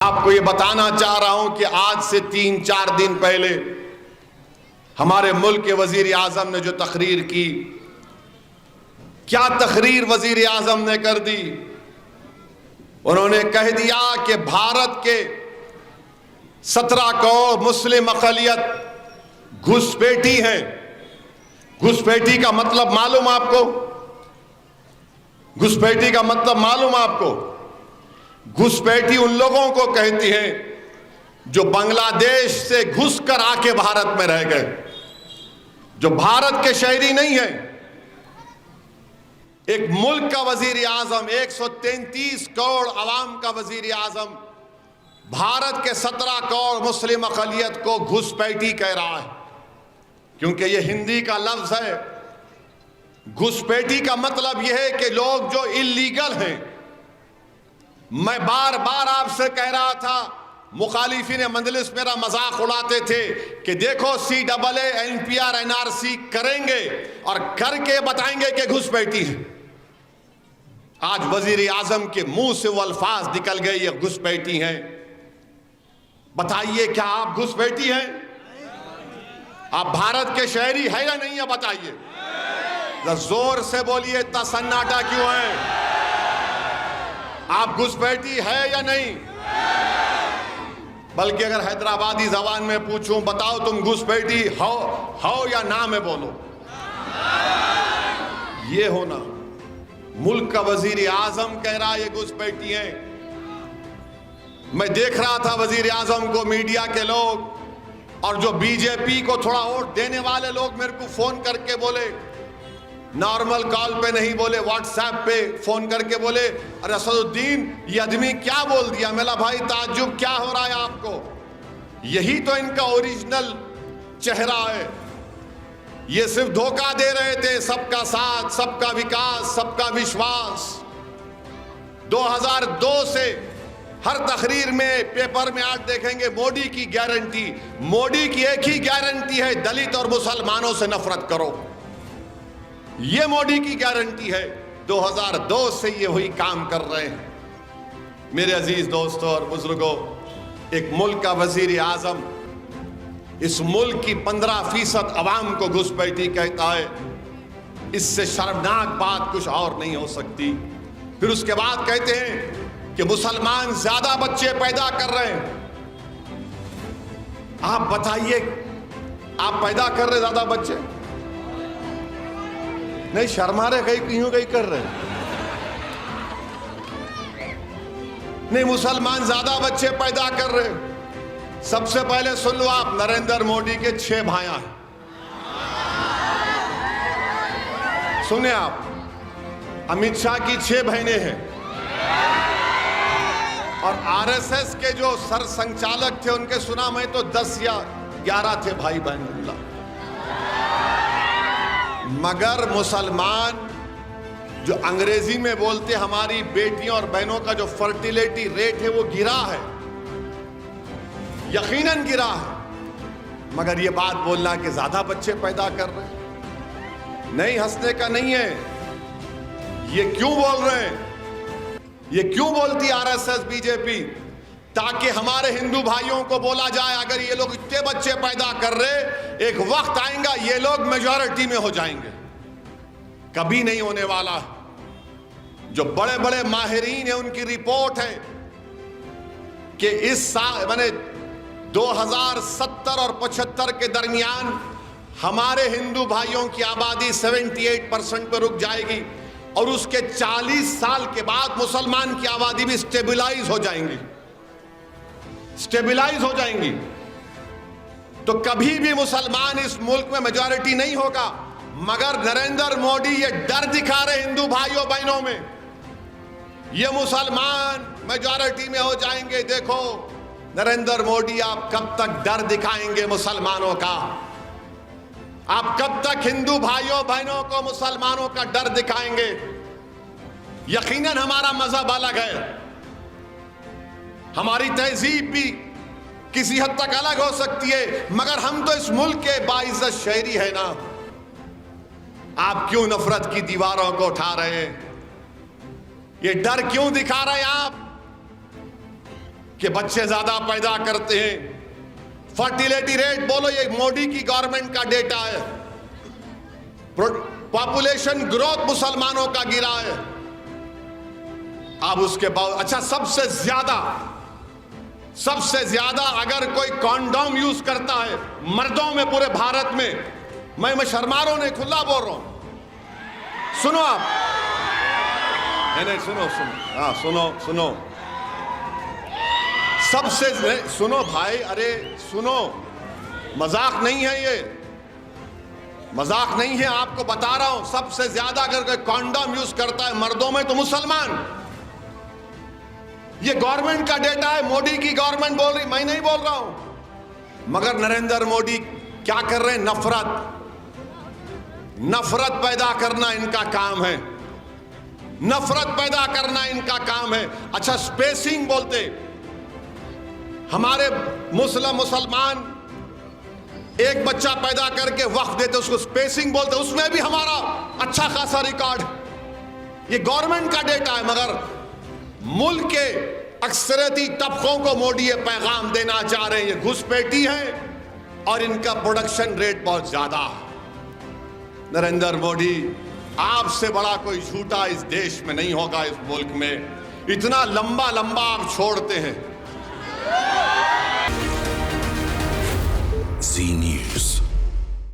आपको ये बताना चाह रहा हूं कि आज से 3-4 दिन पहले हमारे मुल्क के वजीर आजम ने जो तकरीर की, क्या तकरीर वजीर आजम ने कर दी। उन्होंने कह दिया कि भारत के 17 करोड़ मुस्लिम अक़लियत घुसपैठी हैं। घुसपैठी का मतलब मालूम आपको? घुसपैठी का मतलब मालूम आपको? घुसपैठी उन लोगों को कहती है जो बांग्लादेश से घुसकर आके भारत में रह गए, जो भारत के शहरी नहीं है। एक मुल्क का वजीर आजम, 133 करोड़ अवाम का वजीर आजम भारत के 17 करोड़ मुस्लिम अक़लियत को घुसपैठी कह रहा है, क्योंकि यह हिंदी का लफ्ज है। घुसपैठी का मतलब यह है कि लोग जो इल्लीगल हैं। मैं बार बार आपसे कह रहा था, मुखालिफिन मजलिस मेरा मजाक उड़ाते थे कि देखो CAA NPR NRC करेंगे और करके बताएंगे कि घुसपैठी है। आज वजीर आजम के मुंह से वो अल्फाज निकल गए, ये घुसपैठी हैं। बताइए, क्या आप घुसपैठी हैं? आप भारत के शहरी है या नहीं है? बताइए, जोर से बोलिए, इतना सन्नाटा क्यों है? आप घुसपैठी है या नहीं? बल्कि अगर हैदराबादी जबान में पूछूं, बताओ तुम घुसपैठी हो या ना में बोलो। ये होना, मुल्क का वजीर आजम कह रहा है ये घुसपैठी है। मैं देख रहा था वजीर आजम को मीडिया के लोग और जो बीजेपी को थोड़ा वोट देने वाले लोग मेरे को फोन करके बोले, नॉर्मल कॉल पे नहीं बोले, व्हाट्सएप पे फोन करके बोले, अरे असदुद्दीन ये आदमी क्या बोल दिया। मेरा भाई ताज्जुब क्या हो रहा है आपको? यही तो इनका ओरिजिनल चेहरा है। ये सिर्फ धोखा दे रहे थे, सबका साथ, सबका विकास, सबका विश्वास। 2002 से हर तकरीर में, पेपर में आज देखेंगे मोदी की गारंटी। मोदी की एक ही गारंटी है, दलित और मुसलमानों से नफरत करो। ये मोदी की गारंटी है। 2002 से ये वही काम कर रहे हैं। मेरे अजीज दोस्तों और बुजुर्गों, एक मुल्क का वजीर आजम इस मुल्क की 15% अवाम को घुसपैठी कहता है, इससे शर्मनाक बात कुछ और नहीं हो सकती। फिर उसके बाद कहते हैं कि मुसलमान ज्यादा बच्चे पैदा कर रहे हैं। आप बताइए, आप पैदा कर रहे ज्यादा बच्चे? नहीं, शर्मा रहे, कहीं कर रहे हैं। नहीं, मुसलमान ज्यादा बच्चे पैदा कर रहे। सबसे पहले सुन लो आप, नरेंद्र मोदी के 6 भाइयां हैं। सुने आप, अमित शाह की 6 बहनें हैं और RSS के जो सर संचालक थे उनके सुना मैं तो 10 या 11 थे भाई बहन। मगर मुसलमान जो अंग्रेजी में बोलते, हमारी बेटियों और बहनों का जो फर्टिलिटी रेट है वो गिरा है, यकीनन गिरा है। मगर ये बात बोलना कि ज्यादा बच्चे पैदा कर रहे हैं, नहीं, हंसने का नहीं है। ये क्यों बोल रहे हैं? ये क्यों बोलती RSS बीजेपी? ताकि हमारे हिंदू भाइयों को बोला जाए, अगर ये लोग इतने बच्चे पैदा कर रहे, एक वक्त आएगा ये लोग मेजॉरिटी में हो जाएंगे। कभी नहीं होने वाला। जो बड़े बड़े माहिरीन हैं उनकी रिपोर्ट है कि इस साल माने 2070 और 75 के दरमियान हमारे हिंदू भाइयों की आबादी 78% पर रुक जाएगी और उसके 40 साल के बाद मुसलमान की आबादी भी स्टेबलाइज हो जाएंगी। स्टेबलाइज हो जाएंगी। तो कभी भी मुसलमान इस मुल्क में मेजॉरिटी नहीं होगा। मगर नरेंद्र मोदी ये डर दिखा रहे हिंदू भाइयों बहनों में, ये मुसलमान मेजॉरिटी में हो जाएंगे। देखो नरेंद्र मोदी, आप कब तक डर दिखाएंगे मुसलमानों का? आप कब तक हिंदू भाइयों बहनों को मुसलमानों का डर दिखाएंगे? यकीनन हमारा मजहब अलग है, हमारी तहजीब भी किसी हद तक अलग हो सकती है, मगर हम तो इस मुल्क के बाइज्जत शहरी है ना। आप क्यों नफरत की दीवारों को उठा रहे हैं? ये डर क्यों दिखा रहे हैं आप? कि बच्चे ज्यादा पैदा करते हैं। फर्टिलिटी रेट बोलो, ये मोदी की गवर्नमेंट का डेटा है। पॉपुलेशन ग्रोथ मुसलमानों का गिरा है। अब उसके बाद अच्छा, सबसे ज्यादा अगर कोई कॉन्डोम यूज करता है मर्दों में पूरे भारत में, मैं शर्मा रहा हूं, नहीं खुला बोल रहा हूं। सुनो आप, नहीं सुनो, हाँ सुनो, सुनो भाई, अरे सुनो, मजाक नहीं है ये, मजाक नहीं है, आपको बता रहा हूं। सबसे ज्यादा अगर कोई कॉन्डोम यूज करता है मर्दों में तो मुसलमान। ये गवर्नमेंट का डेटा है, मोदी की गवर्नमेंट बोल रही, मैं नहीं बोल रहा हूं। मगर नरेंद्र मोदी क्या कर रहे हैं? नफरत पैदा करना इनका काम है, नफरत पैदा करना इनका काम है। अच्छा, स्पेसिंग बोलते, हमारे मुसलमान एक बच्चा पैदा करके वक्फ देते, उसको स्पेसिंग बोलते, उसमें भी हमारा अच्छा खासा रिकॉर्ड। ये गवर्नमेंट का डेटा है। मगर मुल्क के अक्सरियती तबकों को मोदी ये पैगाम देना चाह रहे हैं, ये घुसपैठी है और इनका प्रोडक्शन रेट बहुत ज्यादा है। नरेंद्र मोदी, आपसे बड़ा कोई झूठा इस देश में नहीं होगा, इस मुल्क में। इतना लंबा आप छोड़ते हैं। जी न्यूज़।